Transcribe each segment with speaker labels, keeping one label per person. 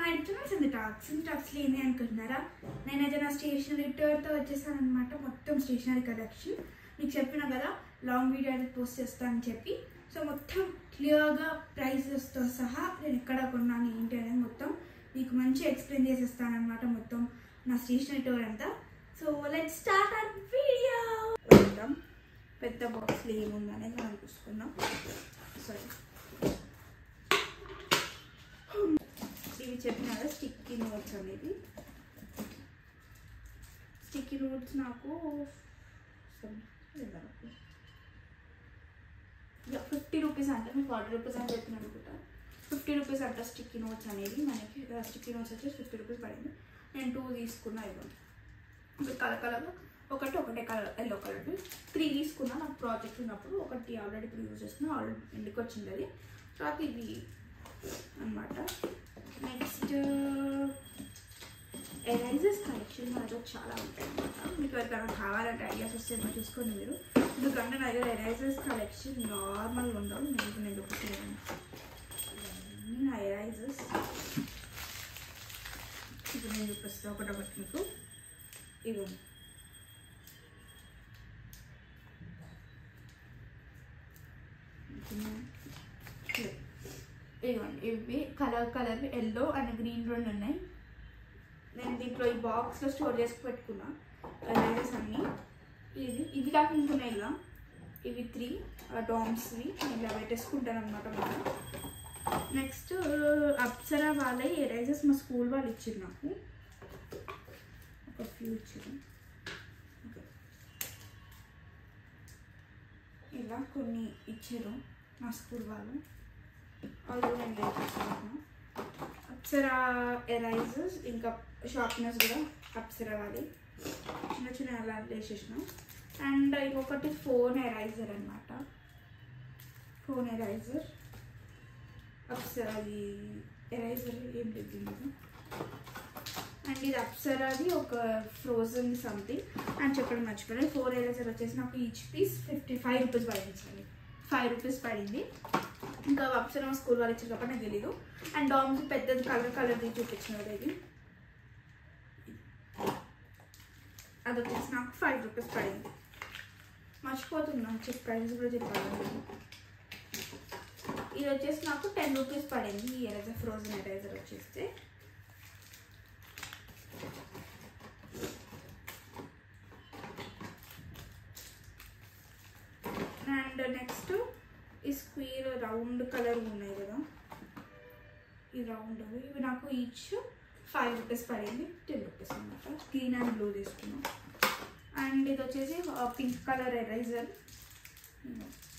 Speaker 1: Mites Sindhu టాక్స్లో ఏంది అనుకుంటున్నారా? నేనైతే నా స్టేషనరీ టూర్తో వచ్చేసాను అనమాట. మొత్తం స్టేషనరీ కలెక్షన్ మీకు చెప్పిన కదా, లాంగ్ వీడియో అయితే పోస్ట్ చేస్తానని చెప్పి. సో మొత్తం క్లియర్గా ప్రైజెస్తో సహా నేను ఎక్కడ కొన్నాను ఏంటి అనేది మొత్తం మీకు మంచి ఎక్స్ప్లెయిన్ చేసేస్తాను అనమాట, మొత్తం నా స్టేషనరీ టూర్ అంతా. So let's start our video. పెద్ద బాక్స్లో ఏముందనేది మనం చూసుకుందాం. సారీ, ఇవి చెప్పిన కదా స్టిక్కీ నోట్స్ అనేది. స్టిక్కీ నోట్స్ నాకు 50 రూపీస్ అంటే, మీకు 40 రూపీస్ అని చెప్పిన అనుకుంటా. 50 రూపీస్ అంట స్టిక్కీ నోట్స్ అనేది. మనకి స్టిక్కీ నోట్స్ వచ్చేసి 50 రూపీస్ పడింది. నేను 2 తీసుకున్నా. ఇవ్వండి, కలర్ కలర్ ఒకటే కలర్, ఎల్లో కలర్. 3 తీసుకున్నా. నాకు ప్రాజెక్ట్ ఉన్నప్పుడు ఒకటి ఆల్రెడీ ఇప్పుడు యూజ్ చేస్తున్నా, ఆల్రెడీ ఇంటికి వచ్చింది అది. తర్వాత ఇది అనమాట. నెక్స్ట్ ఎరైజర్స్ కలెక్షన్ మనతో చాలా ఉంటాయి అనమాట. మీకు ఎవరికైనా కావాలంటే ఐడియాస్ వస్తే మనం చూసుకోండి మీరు. ఎందుకంటే నా దగ్గర ఎరైజర్స్ కలెక్షన్ నార్మల్గా ఉండవు. మీకు నేను చూపిస్తున్నాను నా ఎరైజర్స్. ఇప్పుడు నేను చూపిస్తాను ఒకటొకటి మీకు. ఇవ్వండి, ఇవ్వండి. ఇవి కలర్ ఎల్లో అండ్ గ్రీన్ రెండు ఉన్నాయి. నేను దీంట్లో ఈ బాక్స్లో స్టోర్ చేసి పెట్టుకున్నా ఎరైజర్స్ అన్నీ. ఇవి కాకుండా ఇంకున్నాయి ఇలా. ఇవి 3 డామ్స్వి నేను ఇలా పెట్టేసుకుంటాను అనమాట. మనం నెక్స్ట్ అప్సరా వాళ్ళ ఎరైజర్స్ మా స్కూల్ వాళ్ళు ఇచ్చారు నాకు. ఒక ఫ్యూ ఇచ్చారు. ఇలా కొన్ని ఇచ్చారు మా స్కూల్ వాళ్ళు. అది నేను వేసుకున్నాను. అప్సరా ఎరైజర్స్ ఇంకా షార్ప్నర్స్ కూడా అప్సరా వాళ్ళి చిన్న చిన్న అలా వేసేసినాం. అండ్ ఇంకొకటి ఫోన్ ఎరైజర్ అనమాట. ఫోన్ ఎరైజర్ అప్సరాది ఎరైజర్ ఏం లేదు. అండ్ ఇది అప్సరాది ఒక ఫ్రోజన్ సంథింగ్ అని చెప్పడం మర్చిపోయాను. 4 ఎరైజర్ వచ్చేసి నాకు ఈచ్ పీస్ 55 రూపీస్ పడింది. సారీ, 5 రూపీస్ పడింది. ఇంకా అప్సరా స్కూల్ వాళ్ళు ఇచ్చారు కాబట్టి నాకు తెలీదు. అండ్ డామ్స్ పెద్దది కలర్ది చూపించినారు. ఇది అది వచ్చేసి నాకు 5 రూపీస్ పడింది. మర్చిపోతున్నాను చెప్పి ప్రైస్ కూడా చెప్పాలి. ఇది వచ్చేసి నాకు 10 రూపీస్ పడింది. ఈ ఎరైజర్ ఫ్రోజన్ ఎరైజర్ వచ్చేస్తే. అండ్ నెక్స్ట్ ఈ స్క్వేర్ రౌండ్ కలర్ ఉన్నాయి కదా, ఈ రౌండ్ ఇవి నాకు ఈచ్ 5 రూపీస్ పడింది. 10 రూపీస్ అనమాట. గ్రీన్ అండ్ బ్లూ తీసుకున్నాం. అండ్ ఇది వచ్చేసి పింక్ కలర్ ఎరైజర్.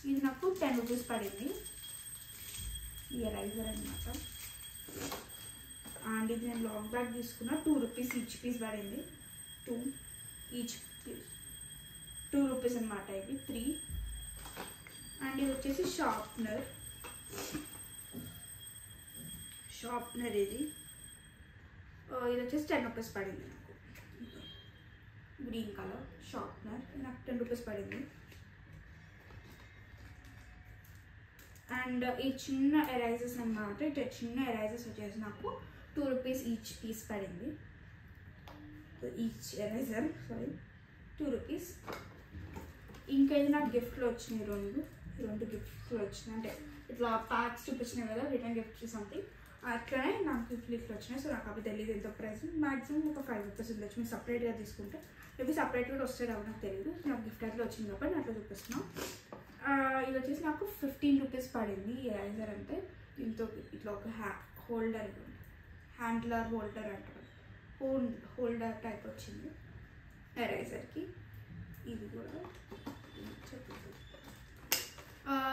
Speaker 1: ఇది నాకు 10 రూపీస్ పడింది ఈ ఎరైజర్ అనమాట. అండ్ ఇది నేను లాంగ్ బ్యాగ్ తీసుకున్నా. 2 రూపీస్ ఈచ్ పీస్ పడింది. 2 ఈచ్ పీస్ 2 రూపీస్ అనమాట. ఇది 3. అండ్ ఇది వచ్చేసి షార్ప్నర్ ఇది వచ్చేసి 10 రూపీస్ పడింది నాకు. గ్రీన్ కలర్ షార్ప్నర్ నాకు 10 రూపీస్ పడింది. అండ్ ఈ చిన్న ఎరైజర్స్ అనమాట. చిన్న ఎరైజర్స్ వచ్చేసి నాకు 2 రూపీస్ ఈచ్ పీస్ పడింది. Each eraser 2 rupees. ఇంకా ఇది నాకు గిఫ్ట్లో వచ్చినాయి. రెండు గిఫ్ట్లు వచ్చినాయి. అంటే ఇట్లా ప్యాక్స్ చూపించినాయి కదా, రిటర్న్ గిఫ్ట్ సంథింగ్. అట్లనే నాకు గిఫ్ట్లు వచ్చినాయి. సో నాకు అవి తెలియదు ఎంత ప్రైస్. మ్యాక్సిమం ఒక 5 రూపీస్ ఉండొచ్చు. మీరు సపరేట్గా తీసుకుంటే మేబీ సపరేట్ కూడా వస్తే రావు, నాకు తెలియదు. నాకు గిఫ్ట్ అట్లా వచ్చింది కాబట్టి నేను అట్లా చూపిస్తున్నాను. ఇది వచ్చేసి నాకు 15 రూపీస్ పడింది ఈ ఎరైజర్. అంటే దీంతో ఇట్లా ఒక హోల్డర్, హ్యాండ్లర్ హోల్డర్ అంటారు, హోల్డర్ టైప్ వచ్చింది ఎరైజర్కి. ఇది కూడా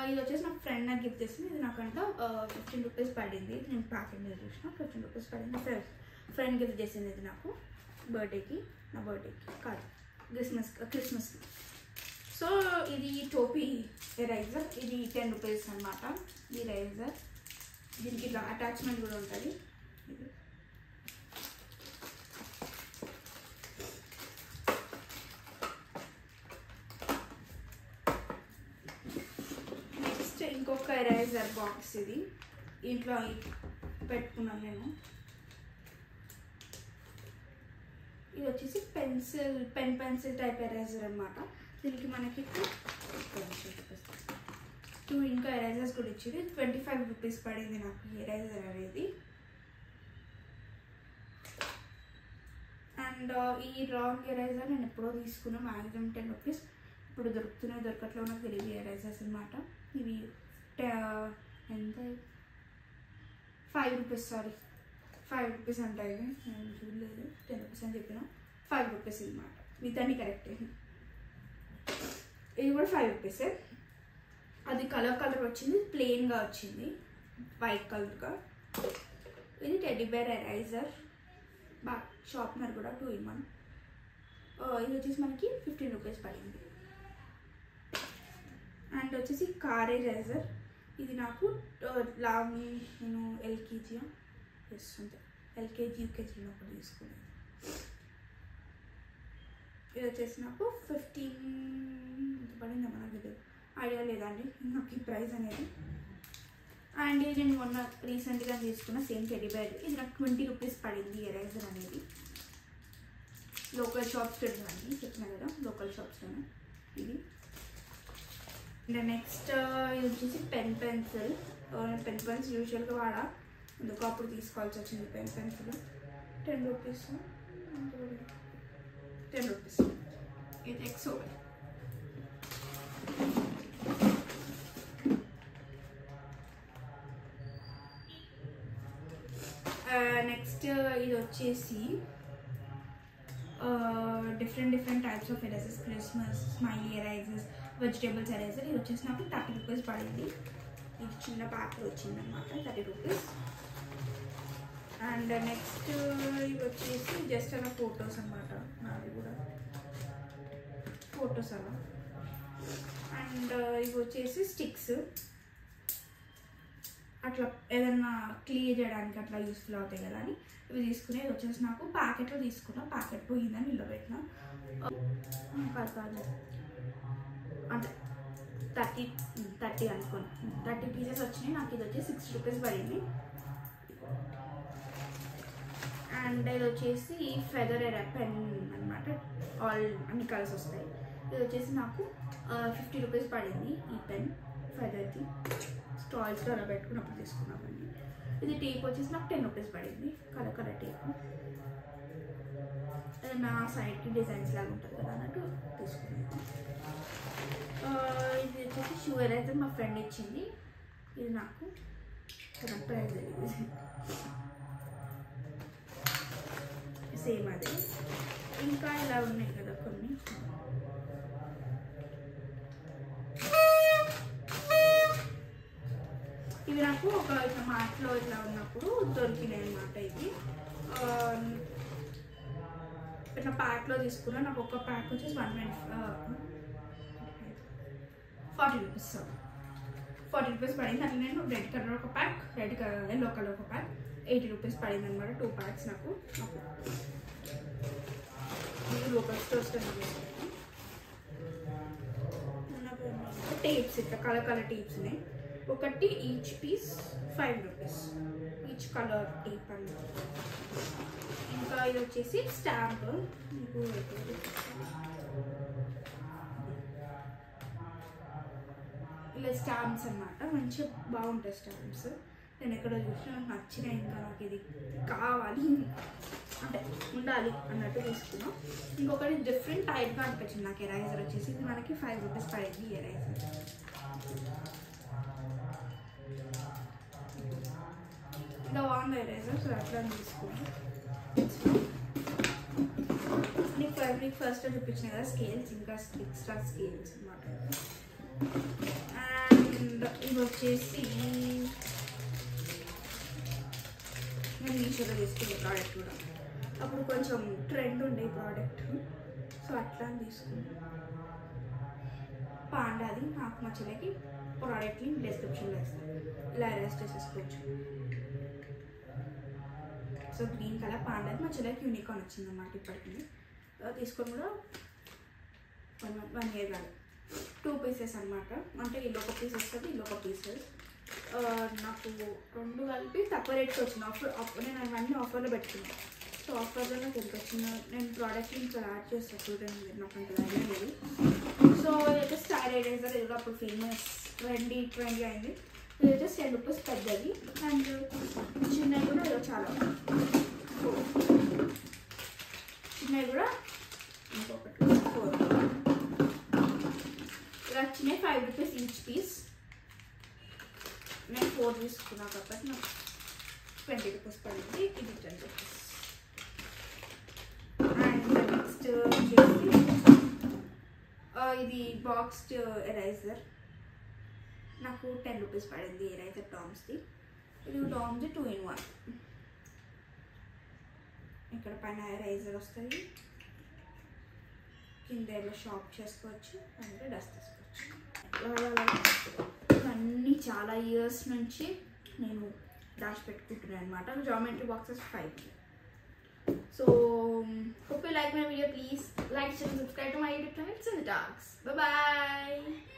Speaker 1: ఇది వచ్చేసి నాకు ఫ్రెండ్ నాకు గిఫ్ట్ చేసింది. ఇది నాకంట 15 రూపీస్ పడింది. నేను ప్యాకింగ్ చూసిన 15 రూపీస్ పడింది. ఫ్రెండ్ గిఫ్ట్ చేసింది ఇది నాకు బర్త్డేకి. నా బర్త్డేకి కాదు, క్రిస్మస్కి. సో ఇది టోపీ ఎరైజర్. ఇది 10 రూపీస్ అనమాట ఈ ఎరైజర్. దీనికి ఇట్లా అటాచ్మెంట్ కూడా ఉంటుంది. ఇది ఇంకొక ఎరైజర్ బాక్స్. ఇది ఇంట్లో పెట్టుకున్నాను నేను. ఇది వచ్చేసి పెన్సిల్ టైప్ ఎరేజర్ అనమాట. దీనికి మనకి 2 ఇంకా ఎరేజర్స్ కూడా ఇచ్చింది. 25 రూపీస్ పడింది నాకు ఈ ఎరేజర్ అనేది. అండ్ ఈ రాంగ్ ఎరేజర్ నేను ఎప్పుడో తీసుకున్నాను, మ్యాక్సిమం 10 రూపీస్. ఇప్పుడు దొరకట్లో నాకు తెలియదు ఎరేజర్స్ అనమాట. ఇవి ఎంత 5 రూపీస్, సారీ 5 రూపీస్ అంటాయి, నేను చూడలేదు, 10 రూపీస్ అని చెప్పిన, 5 రూపీస్ అనమాట. మిగతాన్ని కరెక్టే. ఇది కూడా 5 రూపీసే. అది కలర్ వచ్చింది, ప్లెయిన్గా వచ్చింది, వైట్ కలర్గా. ఇది టెడ్డీ బేర్ ఎరైజర్, బాగా షార్ప్నర్ కూడా 2 in 1. ఇది వచ్చేసి మనకి 15 రూపీస్ పడింది. అండ్ వచ్చేసి కార్ ఎరైజర్. ఇది నాకు నేను ఎల్కేజీ అంతే, ఎల్కేజీ యూకేజీ ఉన్నప్పుడు తీసుకున్నాను. ఇది వచ్చేసి నాకు 15 పడింది, మనకు ఐడియా లేదండి నాకు ఈ ప్రైస్ అనేది. అండ్ ఇది నేను మొన్న రీసెంట్గా తీసుకున్న సేమ్ టెడ్డీ బేర్. ఇది నాకు 20 రూపీస్ పడింది ఎరైజర్ అనేది. లోకల్ షాప్స్ పెడతానండి, చెప్పిన కదా లోకల్ షాప్స్లోనే ఇది. అండ్ నెక్స్ట్ ఇది వచ్చేసి పెన్సిల్. యూజువల్గా వాడా, ఎందుకు అప్పుడు తీసుకోవాల్సి వచ్చింది పెన్సిల్. 10 rupees, 10 rupees. ఇది ఎక్సో. నెక్స్ట్ ఇది వచ్చేసి different types of erasers. Christmas, smiley erasers, vegetables eraser. ఇది వచ్చేసి నాకు 30 రూపీస్ పడింది. ఇది చిన్న ప్యాక్లో వచ్చిందనమాట, 30 రూపీస్. అండ్ నెక్స్ట్ ఇవి వచ్చేసి జస్ట్ అలా ఫొటోస్ అనమాట, నావి కూడా ఫొటోస్ అలా. అండ్ ఇవి వచ్చేసి స్టిక్స్, అట్లా ఏదన్నా క్లియర్ చేయడానికి అట్లా యూస్ఫుల్ అవుతాయి కదా అని ఇవి తీసుకునేది. వచ్చేసి నాకు ప్యాకెట్లో తీసుకున్నా, ప్యాకెట్ పోయిందని నిలబెట్టిన. అంటే 30 అనుకోండి, 30 పీసెస్ వచ్చినాయి. నాకు ఇది వచ్చి 60 రూపీస్ పడింది. అండ్ ఇది వచ్చేసి ఫెదర్ పెన్ అనమాట, అన్ని కలర్స్ వస్తాయి. ఇది వచ్చేసి నాకు 50 రూపీస్ పడింది ఈ పెన్ ఫెదర్ది. స్టాల్స్లో అలా పెట్టుకున్నప్పుడు తీసుకున్నామండి. ఇది టేప్ వచ్చేసి నాకు 10 రూపీస్ పడింది, కలర్ టేప్. నా సైడ్కి డిజైన్స్ లాగా ఉంటుంది కదా అన్నట్టు తీసుకున్నాను. ఇది వచ్చేసి షూ ఎరైజర్ మా ఫ్రెండ్ ఇచ్చింది. ఇది నాకు ప్రైస్ తెలియదు, సేమ్ అదే. ఇంకా ఇలా ఉన్నాయి కదా కొన్ని. ఇవి నాకు ఒక ఇట్లా మార్ట్లో ఇట్లా ఉన్నప్పుడు దొరికినాయి అనమాట. ఇది ఇట్లా ప్యాక్లో తీసుకున్నా. నాకు ఒక ప్యాక్ వచ్చేసి 40 రూపీస్, 40 రూపీస్ పడింది. అట్లా నేను రెడ్ కలర్ ఒక ప్యాక్, ఎల్లో కలర్ ఒక ప్యాక్ 80 రూపీస్ పడింది అనమాట. 2 ప్యాక్స్ నాకు. లోకల్ స్టోర్స్ టేప్స్, ఇట్లా కలర్ టేప్స్ ఉన్నాయి. ఒకటి each piece 5 rupees, each colour tape అన్నమాట. ఇంకా ఇది వచ్చేసి స్టాంప్. మీకు ఇలా స్టాంప్స్ అనమాట, మంచిగా బాగుంటాయి స్టాంప్స్. నేను ఎక్కడ చూసినా నాకు నచ్చినాయి, ఇంకా నాకు ఇది కావాలి అంటే ఉండాలి అన్నట్టు తీసుకున్నాం. ఇంకొకటి డిఫరెంట్ టైప్గా అనిపించింది నాకు ఎరైజర్ వచ్చేసి. ఇది మనకి 5 రూపీస్ పడింది ఎరైజర్. ఇంకా బాగుంది ఎరైజర్, సో అట్లా తీసుకున్నాం. మీకు ఫస్ట్ చూపించిన కదా స్కేల్స్, ఇంకా ఎక్స్ట్రా స్కేల్స్ అనమాట. అండ్ ఇది వచ్చేసి నేను మీషోలో తీసుకునే ప్రోడక్ట్ కూడా. అప్పుడు కొంచెం ట్రెండ్ ఉండే ప్రోడక్ట్, సో అట్లా తీసుకున్నాను. పాండాది నాకు మా చెల్లెకి ప్రోడక్ట్ని డిస్క్రిప్షన్లో ఇస్తాను, ఇలా అరెస్ట్ చేసేసుకోవచ్చు. సో గ్రీన్ కలర్ పాండాది మా చెల్లెకి యూనికార్న్ వచ్చిందన్నమాట. ఇప్పటికి తీసుకొని కూడా 1 year కాదు, 2 పీసెస్ అనమాట. అంటే ఇల్లు ఒక పీస్ వస్తుంది, ఇల్లు ఒక పీసెస్. నాకు 2 కలిపి తక్కువ రేట్కి వచ్చింది. నేను అవన్నీ ఆఫర్లో పెట్టుకున్నాను. సో ఆఫర్లో నాకు ఎంత వచ్చిందో నేను ప్రోడక్ట్ ఇంకా యాడ్ చేస్తాను చూడండి, మీరు నాకు అంత ఐడియా లేదు. సో ఇదైతే స్టైల్ ఎరేజర్, ఇది అప్పుడు ఫేమస్ ట్రెండీ అయింది. ఇదైతే 10 రూపీస్ పెద్దది, అండ్ చిన్నవి కూడా ఏదో చాలా చిన్నవి కూడా ఇంకొకటి 4 ఇలా చిన్నవి 5 రూపీస్ ఈచ్ పీస్. నేను 4 తీసుకున్నాను కాబట్టి నాకు 20 రూపీస్ పడింది, ఇది 10 రూపీస్. అండ్ నెక్స్ట్ వచ్చేసి ఇది బాక్స్డ్ ఎరైజర్, నాకు 10 రూపీస్ పడింది ఎరైజర్ టామ్స్ది. ఇది టామ్స్ది 2 in 1. ఇక్కడ పైన ఎరైజర్ వస్తుంది, కింద ఇలా షాప్ చేసుకోవచ్చు, అంటే డస్ట్ చేసుకోవచ్చు. ఇవన్నీ చాలా ఇయర్స్ నుంచి నేను దాచిపెట్టుకుంటున్నాను అనమాట. Geometry boxes 5. So hope you like my video. Please like, share and subscribe to my YouTube channel. It's in the talks. Bye bye.